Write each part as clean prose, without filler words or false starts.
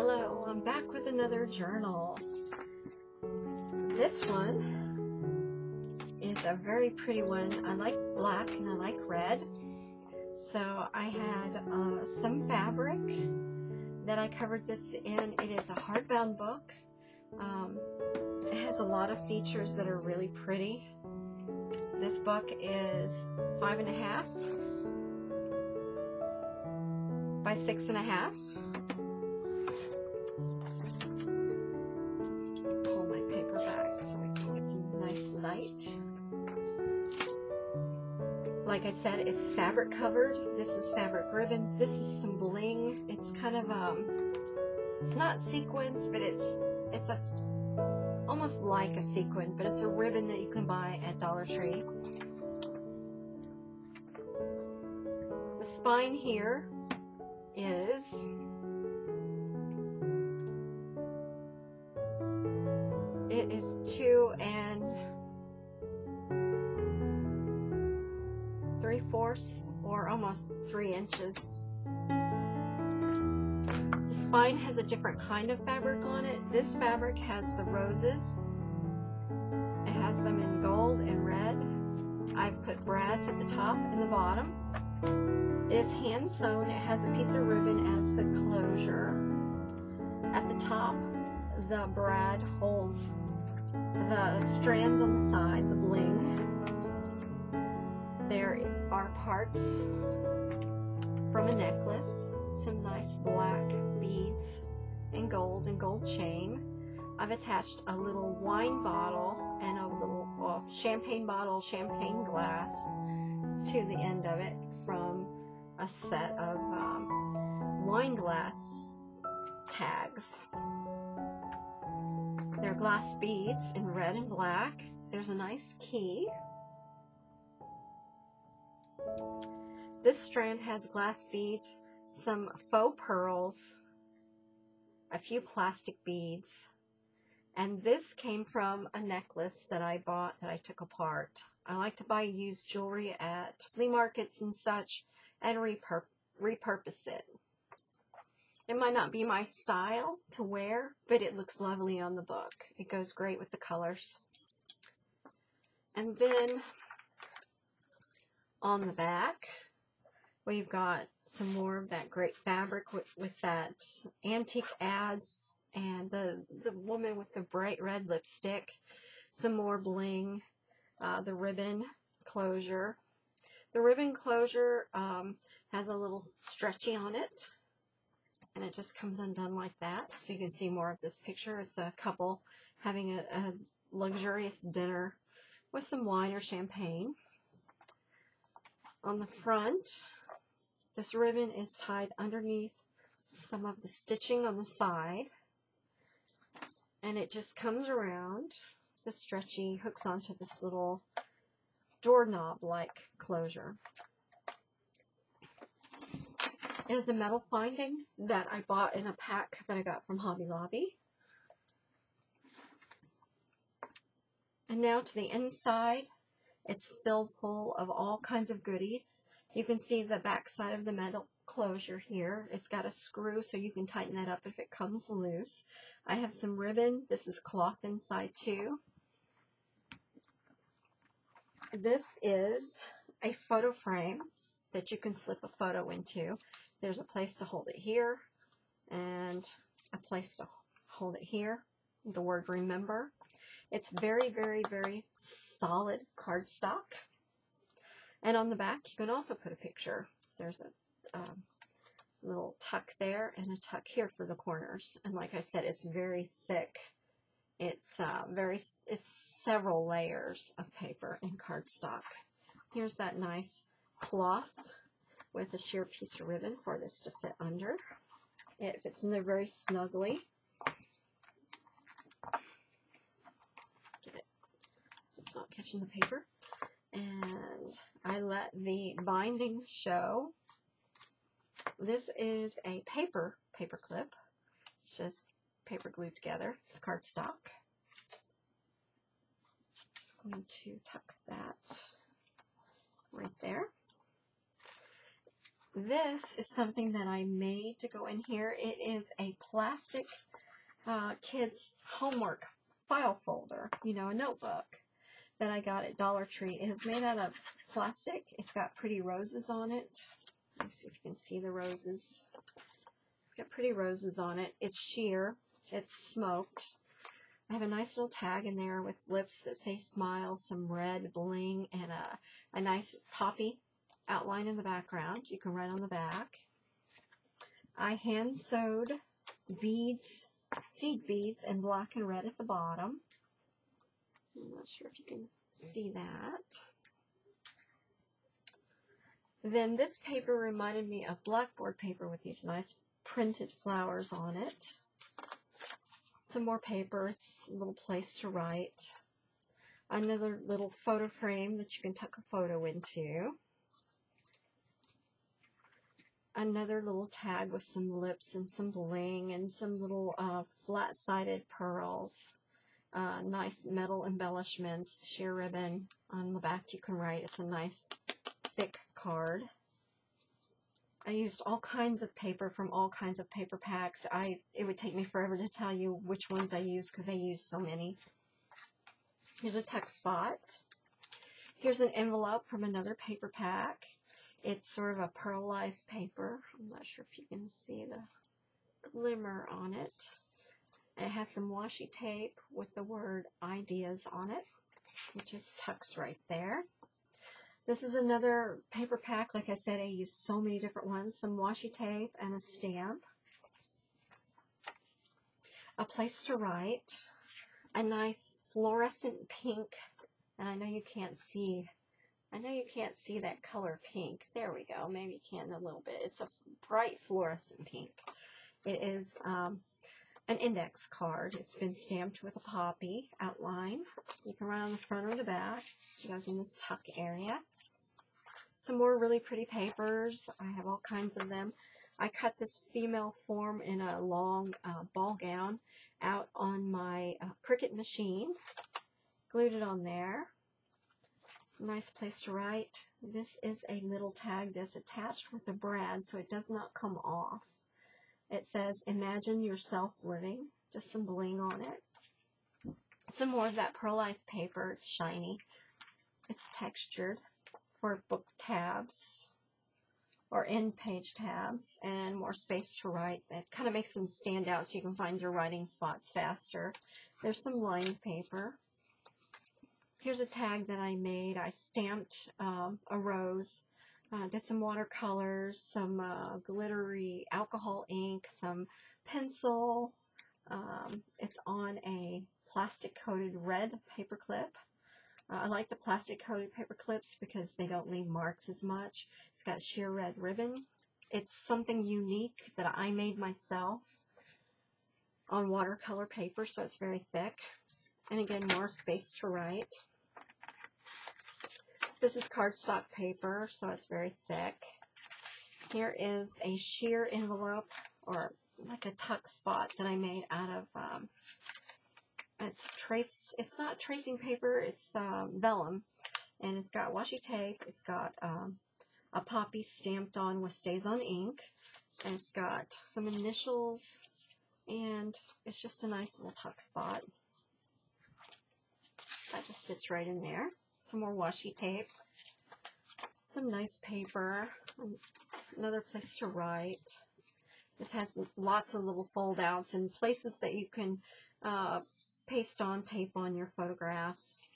Hello, I'm back with another journal. This one is a very pretty one. I like black and I like red. So I had some fabric that I covered this in. It is a hardbound book. It has a lot of features that are really pretty. This book is 5.5 by 6.5. Pull my paper back so we can get some nice light. Like I said, it's fabric covered. This is fabric ribbon. This is some bling. It's kind of it's not sequins, but it's a almost like a sequin, but it's a ribbon that you can buy at Dollar Tree. The spine here is it is 2 3/4 or almost 3 inches. The spine has a different kind of fabric on it. This fabric has the roses. It has them in gold and red. I've put brads at the top and the bottom. It is hand sewn. It has a piece of ribbon as the closure. At the top, the brad holds the strands on the side, the bling. There are parts from a necklace, some nice black beads and gold chain. I've attached a little wine bottle and a little champagne bottle, champagne glass to the end of it from a set of wine glass tags. They're glass beads in red and black. There's a nice key. This strand has glass beads, some faux pearls, a few plastic beads, and this came from a necklace that I bought that I took apart. I like to buy used jewelry at flea markets and such and repurpose it. It might not be my style to wear, but it looks lovely on the book. It goes great with the colors. And then on the back, we've got some more of that great fabric with that antique ads and the woman with the bright red lipstick, some more bling, the ribbon closure. The ribbon closure has a little stretchy on it, and it just comes undone like that, so you can see more of this picture. It's a couple having a luxurious dinner with some wine or champagne. On the front, this ribbon is tied underneath some of the stitching on the side, and it just comes around. The stretchy hooks onto this little doorknob-like closure. It is a metal finding that I bought in a pack that I got from Hobby Lobby. And now to the inside. It's filled full of all kinds of goodies. You can see the back side of the metal closure here. It's got a screw so you can tighten that up if it comes loose. I have some ribbon. This is cloth inside too. This is a photo frame that you can slip a photo into. There's a place to hold it here and a place to hold it here. The word remember. It's very, very, very solid cardstock. And on the back, you can also put a picture. There's a little tuck there and a tuck here for the corners. And like I said, it's very thick. It's several layers of paper and cardstock. Here's that nice cloth with a sheer piece of ribbon for this to fit under. It fits in there very snugly. Get it so it's not catching the paper. And I let the binding show. This is a paper clip. It's just paper glued together. It's cardstock. Just going to tuck that right there. This is something that I made to go in here. It is a plastic kids homework file folder, you know, a notebook that I got at Dollar Tree. It is made out of plastic. It's got pretty roses on it. Let me see if you can see the roses. It's got pretty roses on it. It's sheer. It's smoked. I have a nice little tag in there with lips that say smile, some red bling, and a nice poppy outline in the background. You can write on the back. I hand sewed beads, seed beads, in black and red at the bottom. I'm not sure if you can see that. Then this paper reminded me of blackboard paper with these nice printed flowers on it. Some more paper. It's a little place to write. Another little photo frame that you can tuck a photo into. Another little tag with some lips and some bling and some little flat-sided pearls. Nice metal embellishments, sheer ribbon. On the back you can write. It's a nice thick card. I used all kinds of paper from all kinds of paper packs. It would take me forever to tell you which ones I used because I used so many. Here's a text spot. Here's an envelope from another paper pack. It's sort of a pearlized paper. I'm not sure if you can see the glimmer on it. It has some washi tape with the word ideas on it, which is tucks right there. This is another paper pack. Like I said, I used so many different ones. Some washi tape and a stamp. A place to write. A nice fluorescent pink. And I know you can't see that color pink. There we go. Maybe you can a little bit. It's a bright fluorescent pink. It is an index card. It's been stamped with a poppy outline. You can write on the front or the back. It goes in this tuck area. Some more really pretty papers. I have all kinds of them. I cut this female form in a long ball gown out on my Cricut machine. Glued it on there. Nice place to write. This is a little tag that's attached with a brad so it does not come off. It says, imagine yourself living. Just some bling on it. Some more of that pearlized paper. It's shiny. It's textured for book tabs or end page tabs, and more space to write. That kind of makes them stand out so you can find your writing spots faster. There's some lined paper. Here's a tag that I made. I stamped a rose, did some watercolors, some glittery alcohol ink, some pencil. It's on a plastic coated red paper clip. I like the plastic coated paper clips because they don't leave marks as much. It's got sheer red ribbon. It's something unique that I made myself on watercolor paper, so it's very thick. And again, more space to write. This is cardstock paper, so it's very thick. Here is a sheer envelope, or like a tuck spot that I made out of, it's not tracing paper, it's vellum. And it's got washi tape, it's got a poppy stamped on with Stays On ink. And it's got some initials, and it's just a nice little tuck spot. That just fits right in there. Some more washi tape. Some nice paper. Another place to write. This has lots of little fold outs and places that you can paste on, tape on your photographs.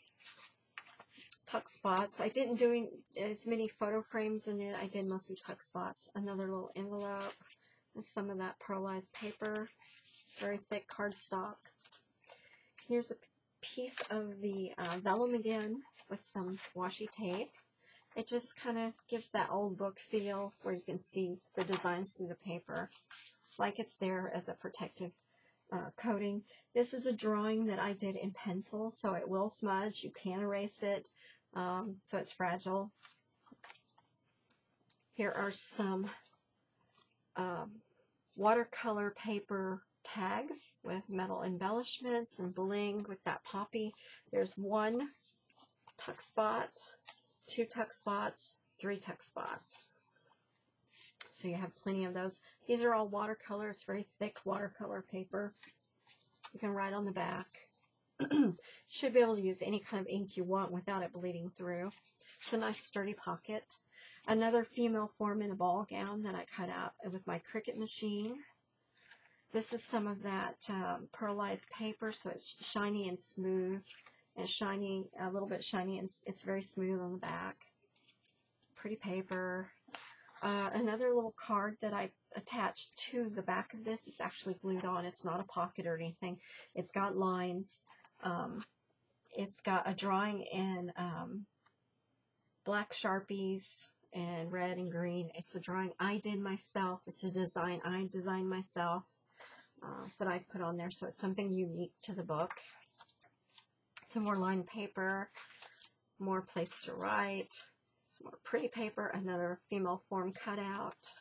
Tuck spots. I didn't do as many photo frames in it. I did mostly tuck spots. Another little envelope with some of that pearlized paper. It's very thick cardstock. Here's a piece of the vellum again with some washi tape. It just kind of gives that old book feel where you can see the designs through the paper. It's like it's there as a protective coating. This is a drawing that I did in pencil, so it will smudge. You can erase it, so it's fragile. Here are some watercolor paper tags with metal embellishments and bling with that poppy. There's one tuck spot, 2 tuck spots, 3 tuck spots. so you have plenty of those. These are all watercolor. It's very thick watercolor paper. You can write on the back. Should be able to use any kind of ink you want without it bleeding through. It's a nice sturdy pocket. Another female form in a ball gown that I cut out with my Cricut machine. This is some of that pearlized paper, so it's shiny and smooth, and shiny, a little bit shiny, and it's very smooth on the back. Pretty paper. Another little card that I attached to the back of this is actually glued on. It's not a pocket or anything. It's got lines. It's got a drawing in black Sharpies and red and green. It's a drawing I did myself. It's a design I designed myself that I put on there, so it's something unique to the book. Some more lined paper, more place to write, some more pretty paper, another female form cutout,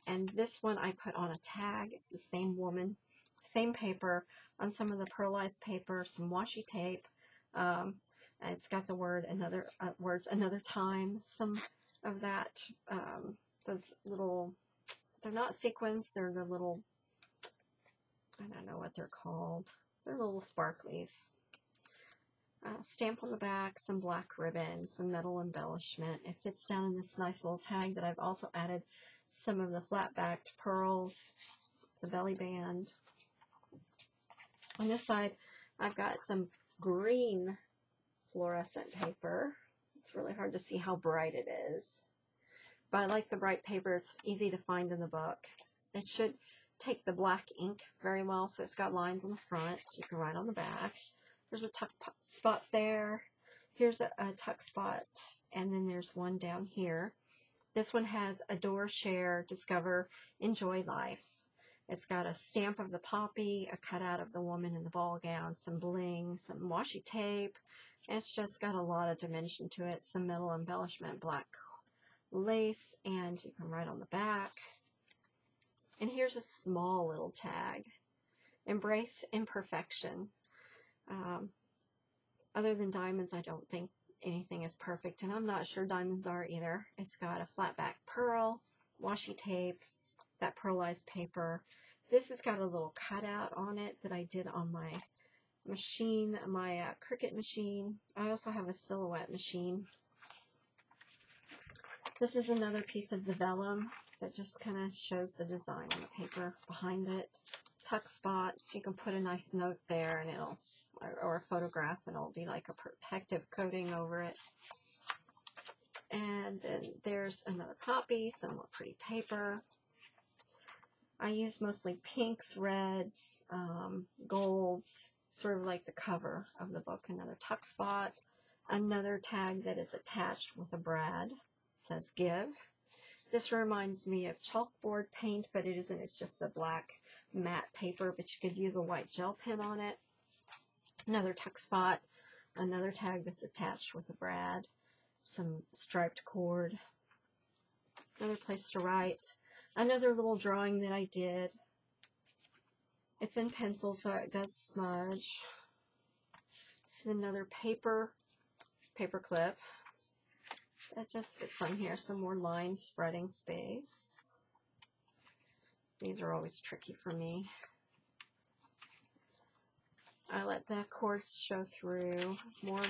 and this one I put on a tag. It's the same woman, same paper, on some of the pearlized paper, some washi tape. It's got the word words another time, some of that, those little, they're not sequins, they're the little, I don't know what they're called. They're little sparklies. Stamp on the back, some black ribbon, some metal embellishment. It fits down in this nice little tag that I've also added some of the flat-backed pearls. It's a belly band. On this side, I've got some green fluorescent paper. It's really hard to see how bright it is, but I like the bright paper. It's easy to find in the book. It should take the black ink very well, so it's got lines on the front. You can write on the back. There's a tuck spot there. Here's a tuck spot, and then there's one down here. This one has adore, share, discover, enjoy life. It's got a stamp of the poppy, a cutout of the woman in the ball gown, some bling, some washi tape. It's just got a lot of dimension to it. Some metal embellishment, black lace, and you can write on the back. And here's a small little tag. Embrace imperfection. Other than diamonds, I don't think anything is perfect, and I'm not sure diamonds are either. It's got a flat back pearl, washi tape, that pearlized paper. This has got a little cutout on it that I did on my machine, my Cricut machine. I also have a silhouette machine. This is another piece of the vellum that just kind of shows the design on the paper behind it. Tuck spot, so you can put a nice note there, and it'll, or a photograph, and it'll be like a protective coating over it. And then there's another poppy, some more pretty paper. I use mostly pinks, reds, golds, sort of like the cover of the book. Another tuck spot, another tag that is attached with a brad. It says give. This reminds me of chalkboard paint, but it isn't. It's just a black matte paper, but you could use a white gel pen on it. Another tuck spot, another tag that's attached with a brad, some striped cord, another place to write, another little drawing that I did. It's in pencil, so it does smudge. This is another paper clip that just fits on here. Some more lined spreading space. These are always tricky for me. I let the cords show through. More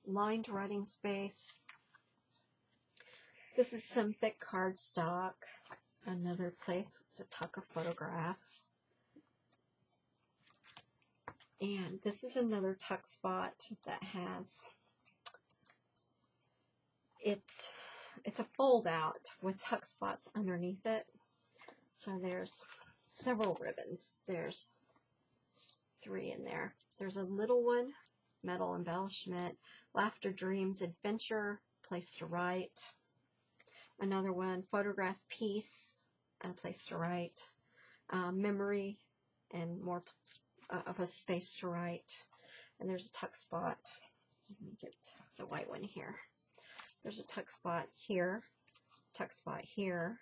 lined writing space. This is some thick cardstock. Another place to tuck a photograph. And this is another tuck spot that has, it's a fold out with tuck spots underneath it. So there's several ribbons. There's 3 in there. There's a little one, metal embellishment, laughter, dreams, adventure, place to write. Another one, photograph piece, and a place to write. Memory, and more of a space to write. And there's a tuck spot. Let me get the white one here. There's a tuck spot here, tuck spot here,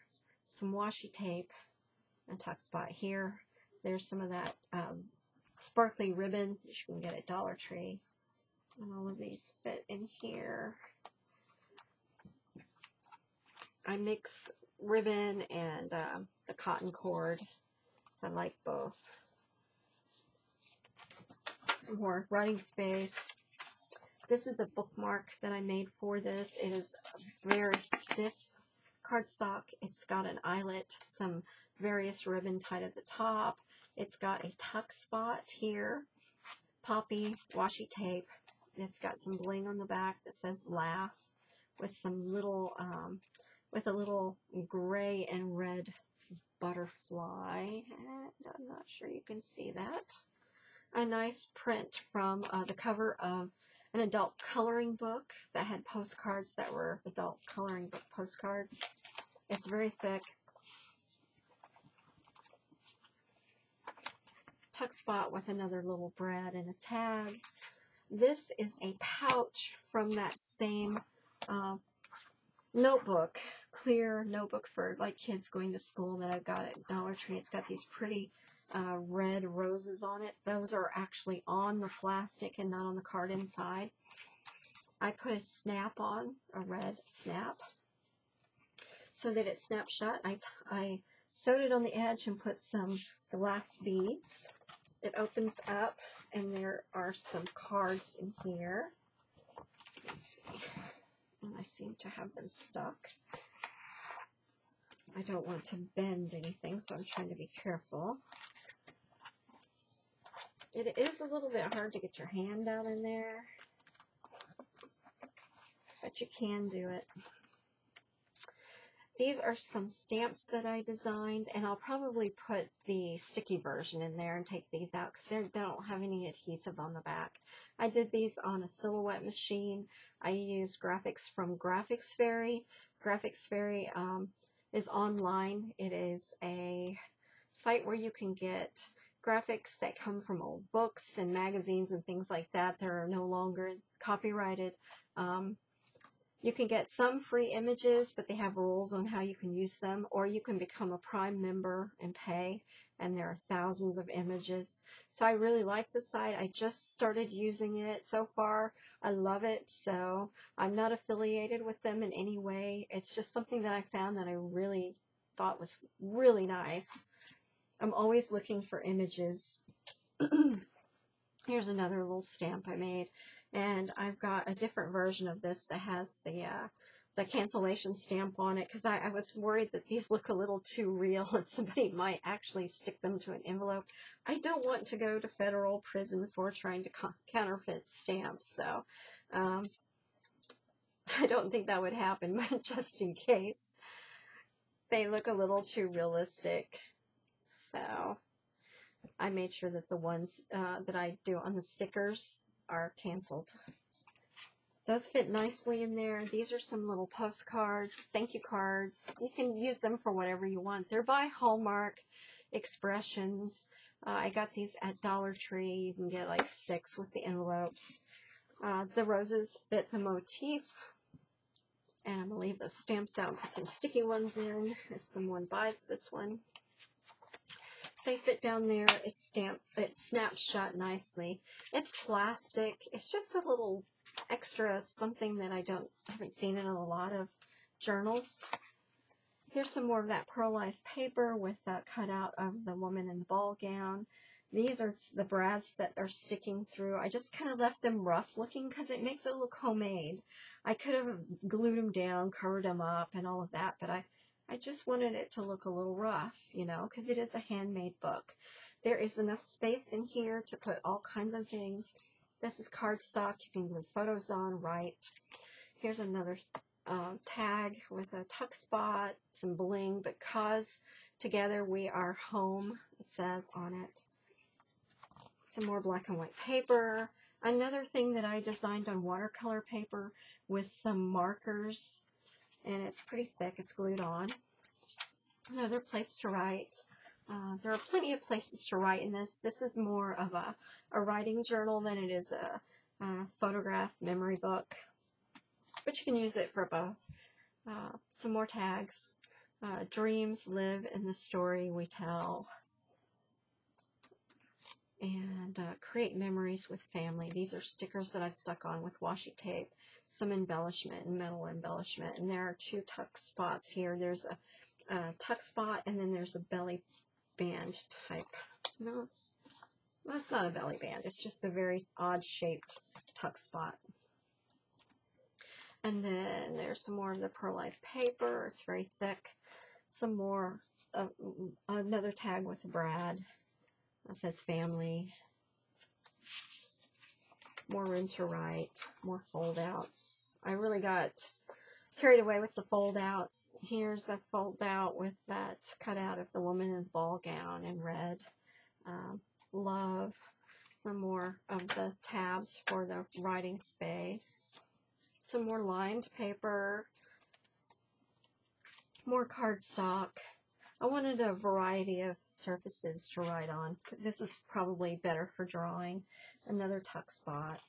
some washi tape, and tuck spot here. There's some of that sparkly ribbon that you can get at Dollar Tree. And all of these fit in here. I mix ribbon and the cotton cord. So I like both. Some more writing space. This is a bookmark that I made for this. It is very stiff cardstock. It's got an eyelet, some various ribbon tied at the top. It's got a tuck spot here, poppy washi tape. It's got some bling on the back that says laugh with some little, with a little gray and red butterfly. And I'm not sure you can see that. A nice print from the cover of an adult coloring book that had postcards that were adult coloring book postcards. It's very thick. Tuck spot with another little brad and a tag. This is a pouch from that same notebook, clear notebook for like kids going to school that I've got at Dollar Tree. It's got these pretty red roses on it. Those are actually on the plastic and not on the card inside. I put a snap on, a red snap, so that it snaps shut. I sewed it on the edge and put some glass beads. It opens up and there are some cards in here. Let's see. And I seem to have them stuck. I don't want to bend anything, so I'm trying to be careful. It is a little bit hard to get your hand down in there, but you can do it. These are some stamps that I designed, and I'll probably put the sticky version in there and take these out because they don't have any adhesive on the back. I did these on a silhouette machine. I used graphics from Graphics Fairy. Graphics Fairy is online. It is a site where you can get graphics that come from old books and magazines and things like that. They're no longer copyrighted. You can get some free images, but they have rules on how you can use them, or you can become a Prime member and pay, and there are thousands of images. So I really like the site. I just started using it so far. I love it, so I'm not affiliated with them in any way. It's just something that I found that I really thought was really nice. I'm always looking for images. Here's another little stamp I made. And I've got a different version of this that has the cancellation stamp on it because I was worried that these look a little too real and somebody might actually stick them to an envelope. I don't want to go to federal prison for trying to counterfeit stamps, so I don't think that would happen, but just in case. They look a little too realistic, so I made sure that the ones that I do on the stickers are canceled. Those fit nicely in there. These are some little postcards, thank you cards. You can use them for whatever you want. They're by Hallmark Expressions. I got these at Dollar Tree. You can get like 6 with the envelopes. The roses fit the motif. And I'm going to leave those stamps out and put some sticky ones in if someone buys this one. They fit down there. It's stamped. It snaps shut nicely. It's plastic. It's just a little extra something that I haven't seen in a lot of journals. Here's some more of that pearlized paper with that cutout of the woman in the ball gown. These are the brads that are sticking through. I just kind of left them rough looking because it makes it look homemade. I could have glued them down, covered them up, and all of that, but I just wanted it to look a little rough, you know, because it is a handmade book. There is enough space in here to put all kinds of things. This is cardstock. You can glue photos on, write. Here's another tag with a tuck spot, some bling, because together we are home, it says on it. Some more black and white paper. Another thing that I designed on watercolor paper with some markers, and it's pretty thick. It's glued on. Another place to write. There are plenty of places to write in this. This is more of a writing journal than it is a photograph memory book, but you can use it for both. Some more tags. Dreams live in the story we tell. And create memories with family. These are stickers that I've stuck on with washi tape. Some embellishment and metal embellishment. And there are 2 tuck spots here. There's tuck spot, and then there's a belly band type. No, it's not a belly band. It's just a very odd shaped tuck spot. And then there's some more of the pearlized paper. It's very thick. Some more, another tag with Brad. That says family. More room to write. More fold outs. I really got carried away with the fold outs. Here's a fold out with that cutout of the woman in the ball gown in red. Love. Some more of the tabs for the writing space. Some more lined paper. More cardstock. I wanted a variety of surfaces to write on. This is probably better for drawing. Another tuck spot.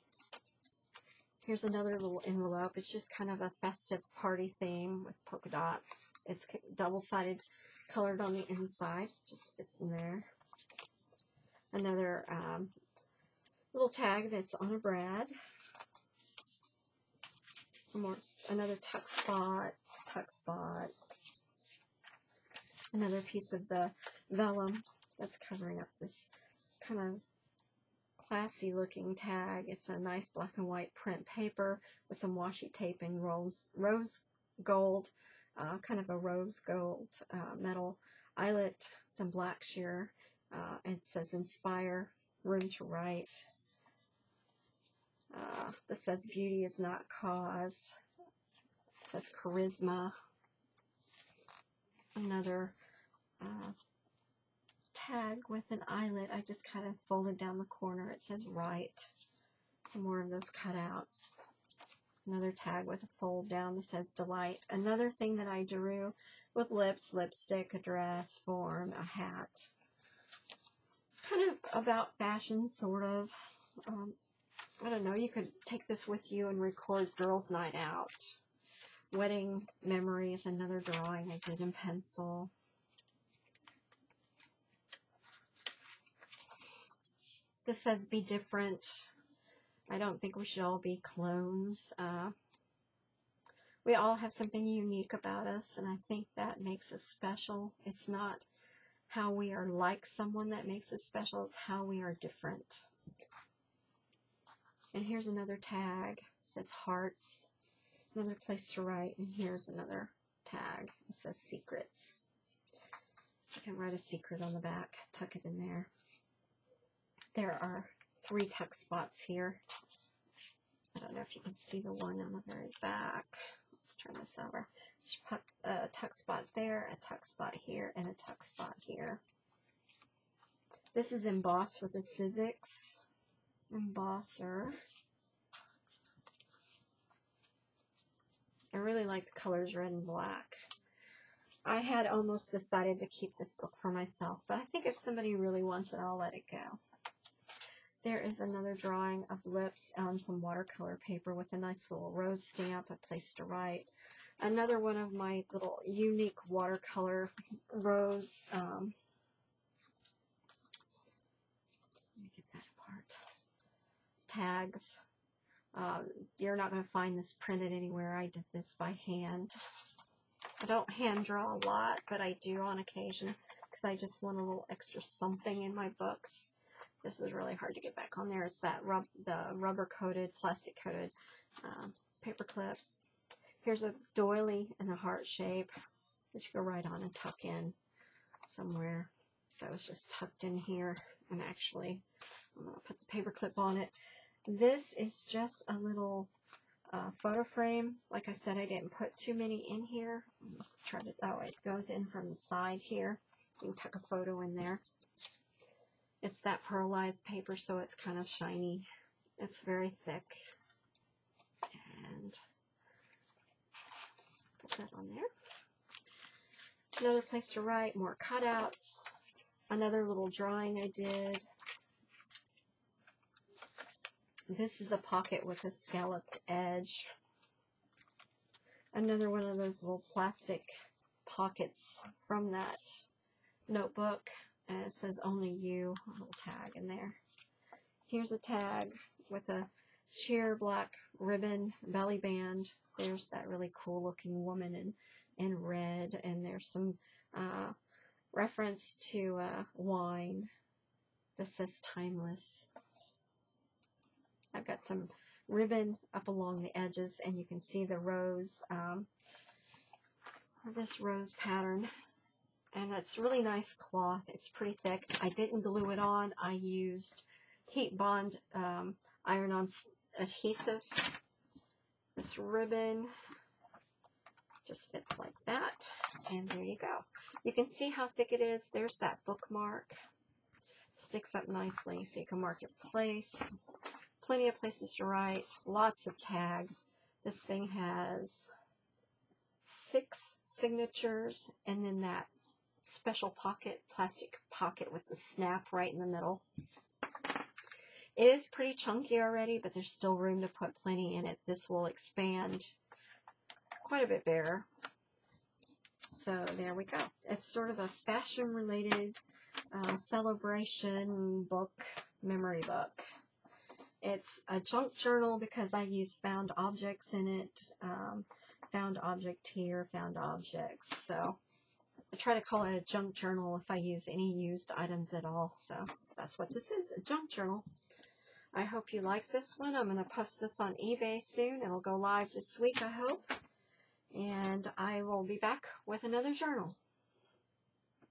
Here's another little envelope. It's just kind of a festive party theme with polka dots. It's double-sided colored on the inside. Just fits in there. Another little tag that's on a Brad. Another tuck spot. Another piece of the vellum that's covering up this kind of classy looking tag. It's a nice black and white print paper with some washi tape and rose gold, kind of a rose gold metal eyelet, some black sheer. It says inspire, room to write. This says beauty is not caused. It says charisma. Another tag with an eyelet. I just kind of folded down the corner. It says write. Some more of those cutouts. Another tag with a fold down that says delight. Another thing that I drew with lips, lipstick, a dress, form, a hat. It's kind of about fashion, sort of. I don't know, you could take this with you and record girls' night out. Wedding memories, another drawing I did in pencil. This says be different. I don't think we should all be clones. We all have something unique about us, and I think that makes us special. It's not how we are like someone that makes us special, it's how we are different. And here's another tag. It says hearts. Another place to write. And here's another tag. It says secrets. You can write a secret on the back. Tuck it in there. There are 3 tuck spots here. I don't know if you can see the one on the very back. Let's turn this over. A tuck spot there, a tuck spot here, and a tuck spot here. This is embossed with a Sizzix embosser. I really like the colors red and black. I had almost decided to keep this book for myself, but I think if somebody really wants it, I'll let it go. There is another drawing of lips on some watercolor paper with a nice little rose stamp, a place to write. Another one of my little unique watercolor rose, let me get that apart, tags. You're not going to find this printed anywhere. I did this by hand. I don't hand draw a lot, but I do on occasion because I just want a little extra something in my books. This is really hard to get back on there. It's that the rubber-coated, plastic-coated paper clip. Here's a doily in a heart shape that you go right on and tuck in somewhere. That was just tucked in here. And actually, I'm going to put the paper clip on it. This is just a little photo frame. Like I said, I didn't put too many in here. Let's try to, oh, it goes in from the side here. You can tuck a photo in there. It's that pearlized paper, so it's kind of shiny. It's very thick. And put that on there. Another place to write, more cutouts. Another little drawing I did. This is a pocket with a scalloped edge. Another one of those little plastic pockets from that notebook. And it says only you, a little tag in there. Here's a tag with a sheer black ribbon belly band. There's that really cool looking woman in in red, and there's some reference to wine. This says timeless. I've got some ribbon up along the edges, and you can see the rose, this rose pattern. And it's really nice cloth. It's pretty thick. I didn't glue it on. I used heat bond iron-on adhesive. This ribbon just fits like that. And there you go. You can see how thick it is. There's that bookmark. Sticks up nicely so you can mark your place. Plenty of places to write. Lots of tags. This thing has 6 signatures, and then that special pocket, plastic pocket with the snap right in the middle. It is pretty chunky already, but there's still room to put plenty in it. This will expand quite a bit bigger. So there we go. It's sort of a fashion-related celebration book, memory book. It's a junk journal because I use found objects in it. Found object here, found objects. So I try to call it a junk journal if I use any used items at all. So that's what this is, a junk journal. I hope you like this one. I'm going to post this on eBay soon. It'll go live this week, I hope. And I will be back with another journal.